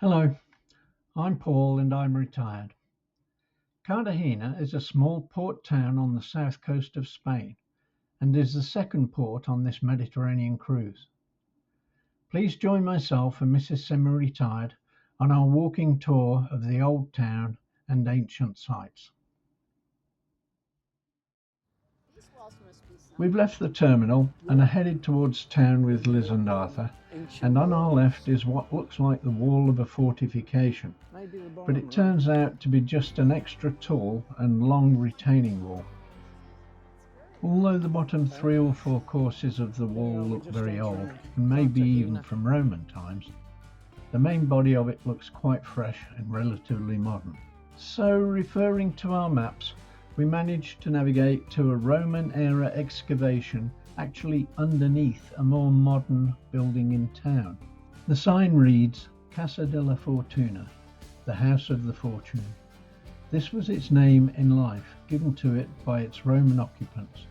Hello, I'm Paul and I'm retired. Cartagena is a small port town on the south coast of Spain and is the second port on this Mediterranean cruise. Please join myself and Mrs. Semi-Retired on our walking tour of the old town and ancient sites. We've left the terminal and are headed towards town with Liz and Arthur, and on our left is what looks like the wall of a fortification, but it turns out to be just an extra tall and long retaining wall. Although the bottom 3 or 4 courses of the wall look very old, and maybe even from Roman times, the main body of it looks quite fresh and relatively modern. So, referring to our maps, we managed to navigate to a Roman-era excavation actually underneath a more modern building in town. The sign reads Casa de la Fortuna, the House of the Fortune. This was its name in life, given to it by its Roman occupants.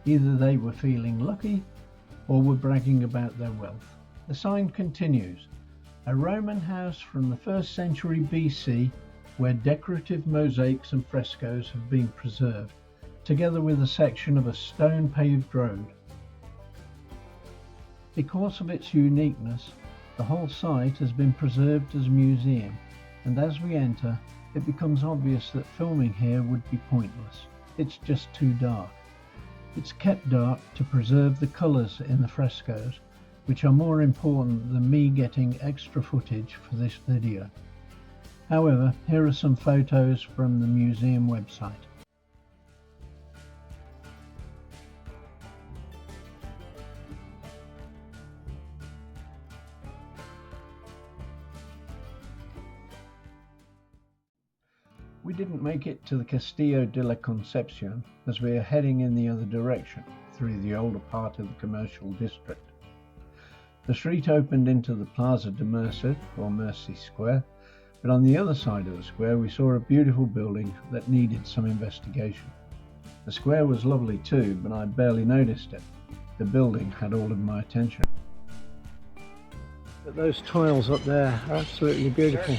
Either they were feeling lucky or were bragging about their wealth. The sign continues, a Roman house from the 1st century BC where decorative mosaics and frescoes have been preserved, together with a section of a stone-paved road. Because of its uniqueness, the whole site has been preserved as a museum, and as we enter, it becomes obvious that filming here would be pointless. It's just too dark. It's kept dark to preserve the colours in the frescoes, which are more important than me getting extra footage for this video. However, here are some photos from the museum website. We didn't make it to the Castillo de la Concepción as we are heading in the other direction, through the older part of the commercial district. The street opened into the Plaza de Merced, or Mercy Square, but on the other side of the square we saw a beautiful building that needed some investigation. The square was lovely too, but I barely noticed it. The building had all of my attention. But those tiles up there are absolutely beautiful.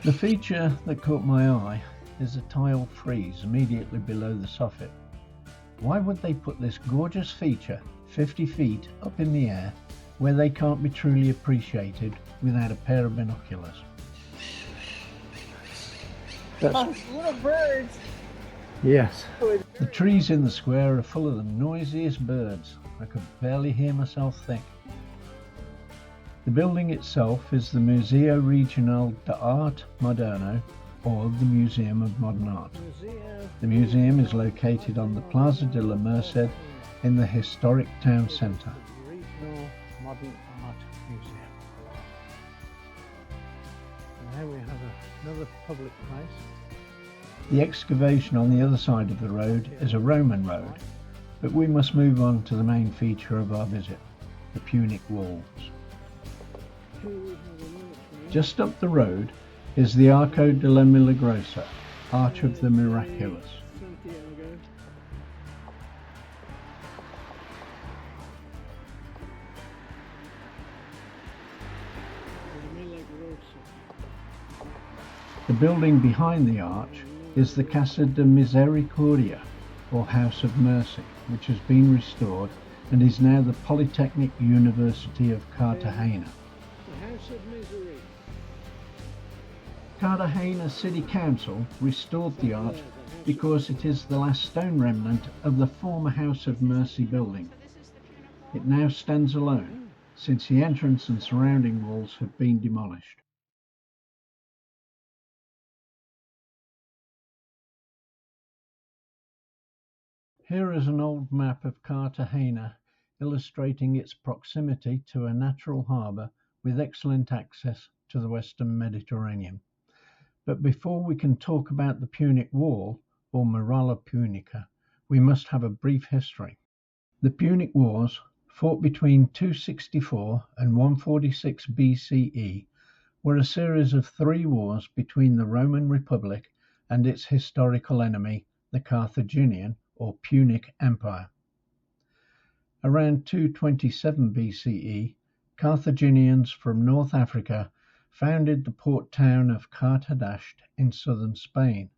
The feature that caught my eye is a tile frieze immediately below the soffit. Why would they put this gorgeous feature 50 feet up in the air where they can't be truly appreciated without a pair of binoculars? Little birds! Yes. The trees in the square are full of the noisiest birds. I could barely hear myself think. The building itself is the Museo Regional de Arte Moderno, or the Museum of Modern Art. The museum is located on the Plaza de la Merced in the historic town centre. Regional Modern Art Museum. And here we have another public place. The excavation on the other side of the road is a Roman road, but we must move on to the main feature of our visit, the Punic walls. Just up the road is the Arco de la Milagrosa, Arch of the Miraculous. The building behind the arch is the Casa de Misericordia, or House of Mercy, which has been restored and is now the Polytechnic University of Cartagena. The House of Misery. Cartagena City Council restored the arch because it is the last stone remnant of the former House of Mercy building. It now stands alone, since the entrance and surrounding walls have been demolished. Here is an old map of Cartagena illustrating its proximity to a natural harbour with excellent access to the Western Mediterranean. But before we can talk about the Punic Wall, or Muralla Punica, we must have a brief history. The Punic Wars, fought between 264 and 146 BCE, were a series of 3 wars between the Roman Republic and its historical enemy, the Carthaginian or Punic Empire. Around 227 BCE, Carthaginians from North Africa founded the port town of Carthage in southern Spain.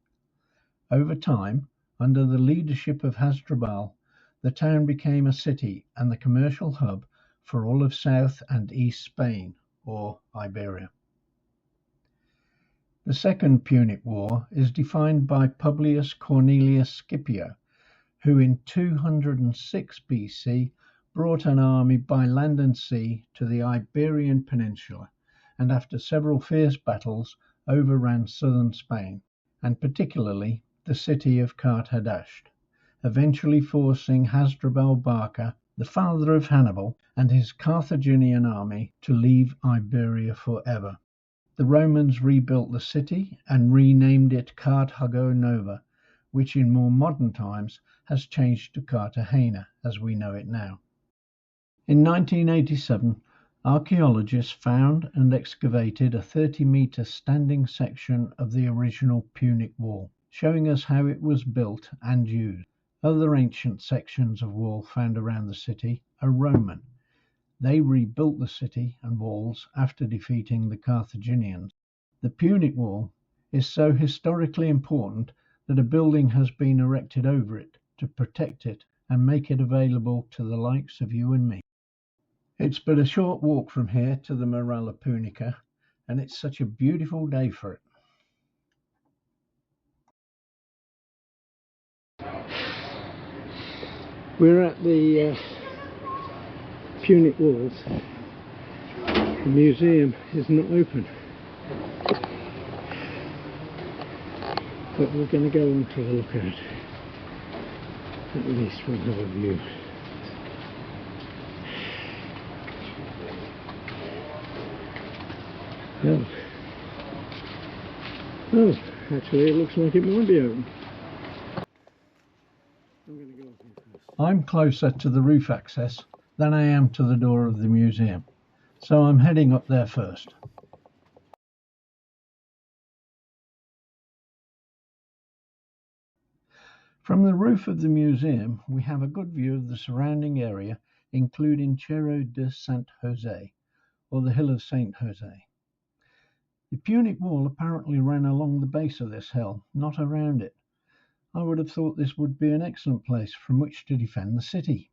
Over time, under the leadership of Hasdrubal, the town became a city and the commercial hub for all of South and East Spain, or Iberia. The Second Punic War is defined by Publius Cornelius Scipio, who in 206 BC brought an army by land and sea to the Iberian Peninsula, and after several fierce battles overran southern Spain, and particularly the city of Carthage, eventually forcing Hasdrubal Barca, the father of Hannibal, and his Carthaginian army to leave Iberia forever. The Romans rebuilt the city and renamed it Carthago Nova, which in more modern times has changed to Cartagena as we know it now. In 1987, archaeologists found and excavated a 30-metre standing section of the original Punic wall, showing us how it was built and used. Other ancient sections of wall found around the city are Roman. They rebuilt the city and walls after defeating the Carthaginians. The Punic wall is so historically important that a building has been erected over it to protect it and make it available to the likes of you and me. It's but a short walk from here to the Muralla Punica, and it's such a beautiful day for it. We're at the Punic walls. The museum is not open, but we're going to go on to have a look at it. At least we'll have a view. Oh, actually it looks like it might be open. I'm closer to the roof access than I am to the door of the museum, so I'm heading up there first. From the roof of the museum, we have a good view of the surrounding area, including Cerro de Sant Jose, or the Hill of St. Jose. The Punic wall apparently ran along the base of this hill, not around it. I would have thought this would be an excellent place from which to defend the city.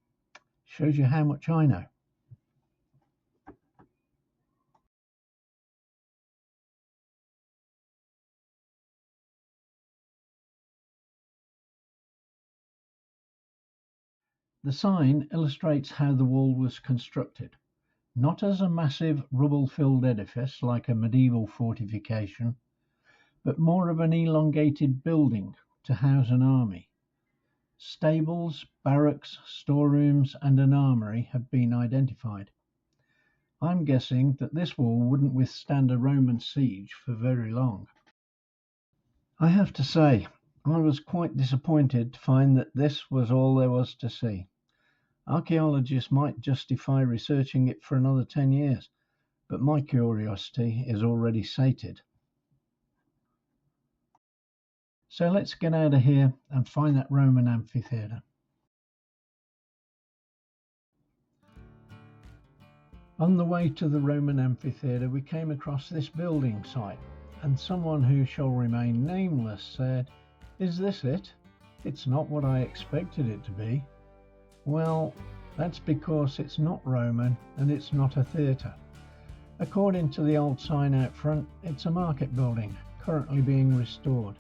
Shows you how much I know. The sign illustrates how the wall was constructed, not as a massive rubble-filled edifice like a medieval fortification, but more of an elongated building to house an army. Stables, barracks, storerooms and an armory have been identified. I'm guessing that this wall wouldn't withstand a Roman siege for very long. I have to say, I was quite disappointed to find that this was all there was to see. Archaeologists might justify researching it for another 10 years, but my curiosity is already sated. So let's get out of here and find that Roman amphitheater. On the way to the Roman amphitheater, we came across this building site, and someone who shall remain nameless said, "Is this it? It's not what I expected it to be." Well, that's because it's not Roman and it's not a theatre. According to the old sign out front, it's a market building, currently being restored.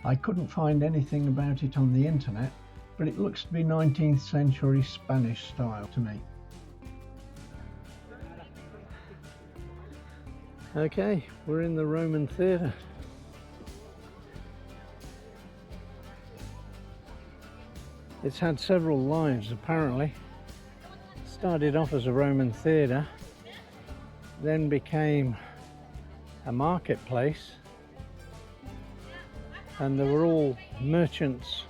I couldn't find anything about it on the internet, but it looks to be 19th century Spanish style to me. Okay, we're in the Roman Theatre. It's had several lives apparently. Started off as a Roman theatre, then became a marketplace, and there were all merchants'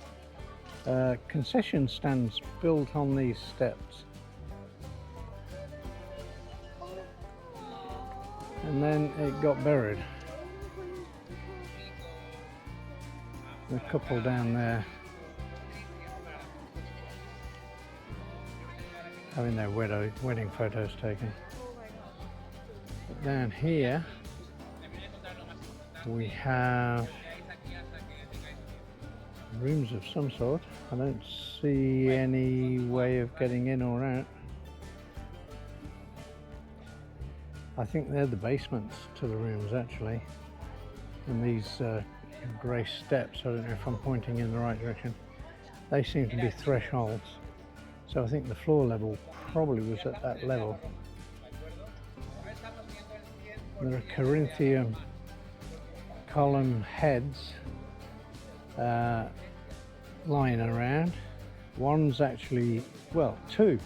concession stands built on these steps. And then it got buried. The couple down there having their wedding photos taken. down here we have rooms of some sort. I don't see any way of getting in or out. I think they're the basements to the rooms actually, and these grey steps, I don't know if I'm pointing in the right direction, they seem to be thresholds, so I think the floor level probably was at that level. There are Corinthian column heads lying around. One's actually, well, two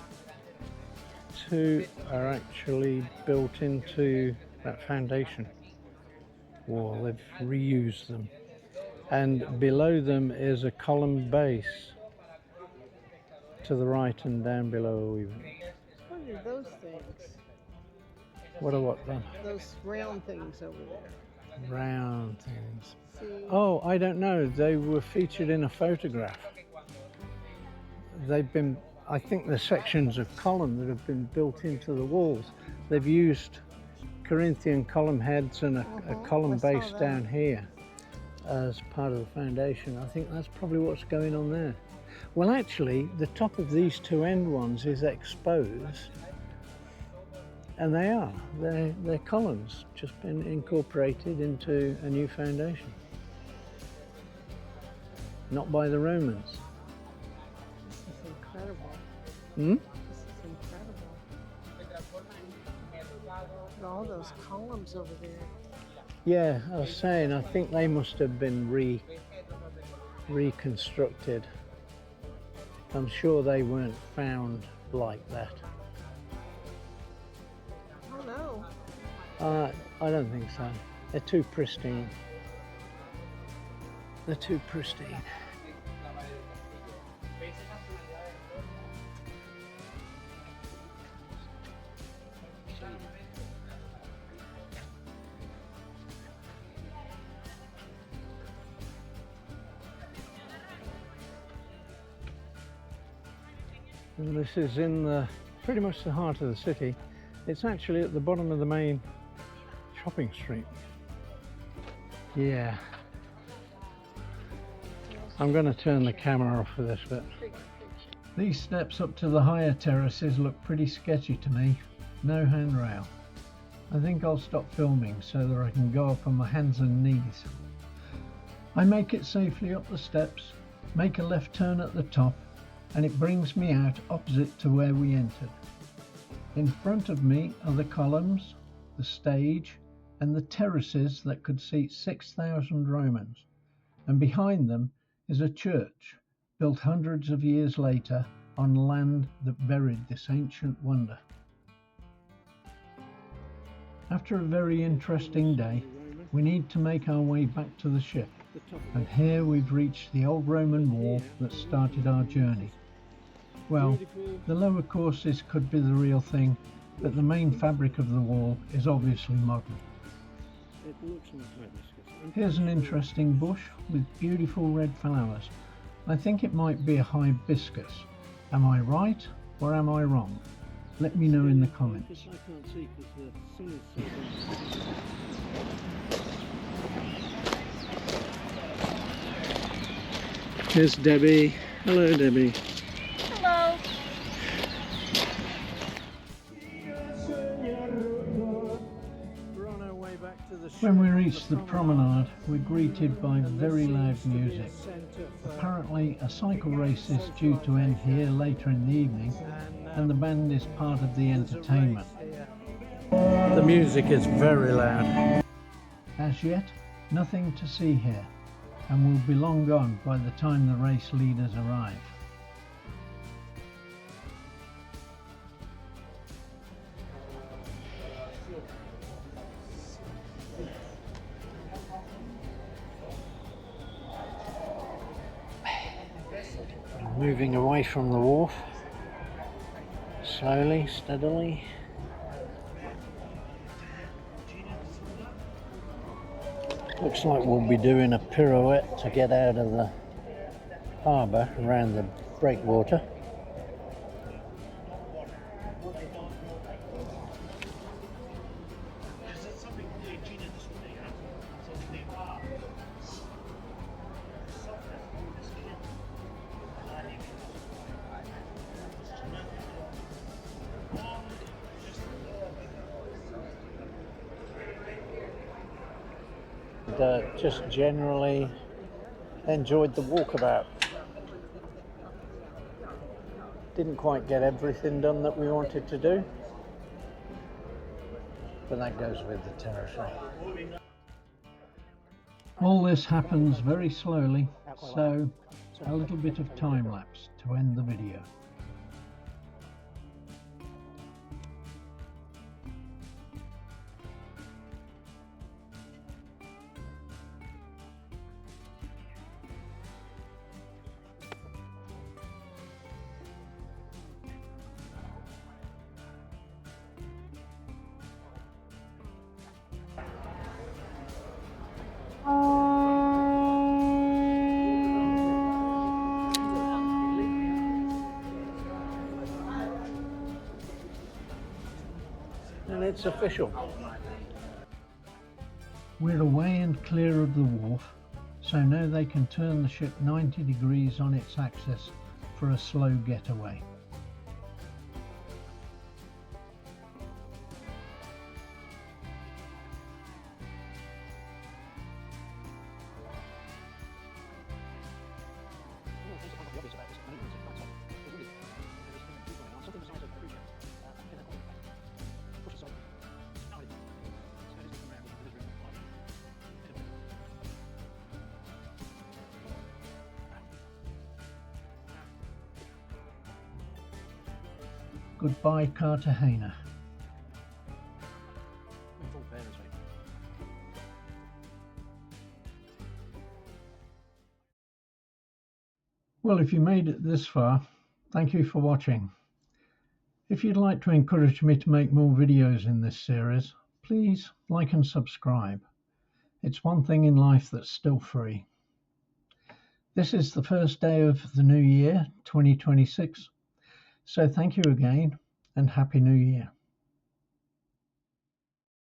are actually built into that foundation wall. They've reused them, and below them is a column base to the right and down below even. What are those things? What are what then? Those round things over there. Round things. See? Oh, I don't know. They were featured in a photograph. They've been, I think they're sections of column that have been built into the walls. They've used Corinthian column heads and a column base down here as part of the foundation. I think that's probably what's going on there. Well, actually, the top of these two end ones is exposed, and they're columns, just been incorporated into a new foundation. Not by the Romans. This is incredible. Hmm? This is incredible. And all those columns over there. Yeah, I was saying, I think they must have been reconstructed. I'm sure they weren't found like that. Oh no. I don't think so. They're too pristine. They're too pristine. And this is in pretty much the heart of the city. It's actually at the bottom of the main shopping street. Yeah. I'm going to turn the camera off for this bit. These steps up to the higher terraces look pretty sketchy to me. No handrail. I think I'll stop filming so that I can go up on my hands and knees. I make it safely up the steps, make a left turn at the top, and it brings me out opposite to where we entered. In front of me are the columns, the stage, and the terraces that could seat 6,000 Romans, and behind them is a church built hundreds of years later on land that buried this ancient wonder. After a very interesting day, we need to make our way back to the ship, and here we've reached the old Roman wall that started our journey. Well, the lower courses could be the real thing, but the main fabric of the wall is obviously modern. Here's an interesting bush with beautiful red flowers. I think it might be a hibiscus. Am I right or am I wrong? Let me know in the comments. Here's Debbie. Hello, Debbie. Hello. When we reach the promenade, we're greeted by very loud music. Apparently a cycle race is due to end here later in the evening, and the band is part of the entertainment. The music is very loud. As yet, nothing to see here, and will be long gone by the time the race leaders arrive. Moving away from the wharf, slowly, steadily. Looks like we'll be doing a pirouette to get out of the harbour around the breakwater. just generally enjoyed the walkabout. Didn't quite get everything done that we wanted to do, but that goes with the territory. All this happens very slowly, so a little bit of time lapse to end the video. And it's official. We're away and clear of the wharf, so now they can turn the ship 90 degrees on its axis for a slow getaway. Goodbye, Cartagena. Well, if you made it this far, thank you for watching. If you'd like to encourage me to make more videos in this series, please like and subscribe. It's one thing in life that's still free. This is the first day of the new year, 2026. So thank you again, and Happy New Year.